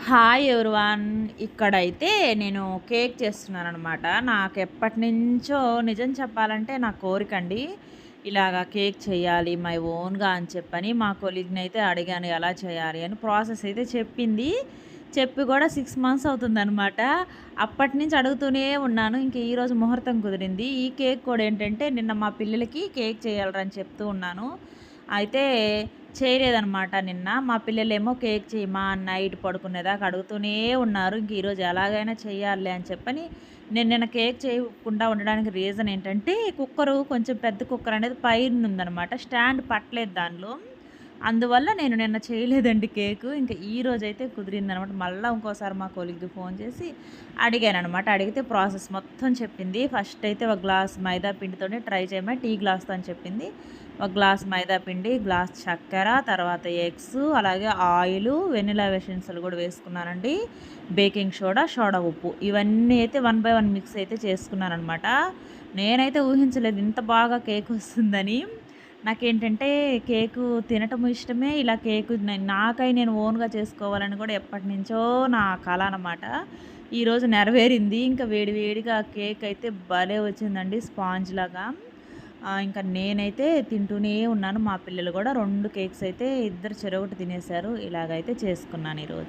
Hi everyone. ఇక్కడైతే నేను cake చేస్తున్నాననమాట. నాకెప్పటినుంచో నిజం చెప్పాలంటే నా కోరికండి. ఇలాగా కేక్ చేయాలి మై ఓన్‌గా అని చెప్పని మా కొలీగ్‌నైతే అడిగాను ఎలా చేయాలి అని. ప్రాసెస్ అయితే చెప్పింది. చెప్పి కూడా 6 మంత్స్ అవుతుందనమాట. అప్పటినుంచి అడుగుతూనే ఉన్నాను. ఇంక ఈరోజు ముహూర్తం కుదిరింది. ఈ కేక్ కూడా ఏంటంటే నిన్న మా పిల్లలకి కేక్ చేయాలిరా అని చెప్తూ ఉన్నాను. అయితే చేయలేదనమాట నిన్న. మా పిల్లలేమో కేక్ చెయ్యమా నైట్ పడుకునేదాకా అడుగుతూనే ఉన్నారు. ఇంక ఈరోజు ఎలాగైనా చెయ్యాలిలే అని చెప్పని, నేను నిన్న కేక్ చేయకుండా ఉండడానికి రీజన్ ఏంటంటే, కుక్కరు కొంచెం పెద్ద కుక్కర్ అనేది పైనుందనమాట. స్టాండ్ పట్టలేదు దానిలో. అందువల్ల నేను నిన్న చేయలేదండి కేకు. ఇంక ఈరోజైతే కుదిరిందనమాట. మళ్ళా ఇంకోసారి మా కొలీగ్‌కి ఫోన్ చేసి అడిగాననమాట. అడిగితే ప్రాసెస్ మొత్తం చెప్పింది. ఫస్ట్ అయితే ఒక గ్లాస్ మైదా పిండితోనే ట్రై చేయమని టీ గ్లాస్‌తో అని చెప్పింది. ఒక గ్లాస్ మైదా పిండి, గ్లాస్ చక్కెర, తర్వాత ఎగ్స్, అలాగే ఆయిలు, వెనిలా ఎసెన్షియల్ కూడా వేసుకున్నానండి. బేకింగ్ సోడా, సోడా ఉప్పు ఇవన్నీ అయితే 1 బై 1 మిక్స్ అయితే చేసుకున్నాననమాట. నేనైతే ఊహించలేదు ఇంత బాగా కేక్ వస్తుందని. నాకేంటంటే కేకు తినటం ఇష్టమే. ఇలా కేకు నాకై నేను ఓన్‌గా చేసుకోవాలని కూడా ఎప్పటినుంచో నా కల అనమాట. ఈరోజు నెరవేరింది. ఇంకా వేడి వేడిగా కేక్ అయితే భలే వచ్చిందండి స్పాంజ్‌లాగా. ఇంకా నేనైతే తింటూనే ఉన్నాను. మా పిల్లలు కూడా 2 కేక్స్ అయితే ఇద్దరు చెరొకటి తినేసారు. ఇలాగైతే చేసుకున్నాను ఈరోజు.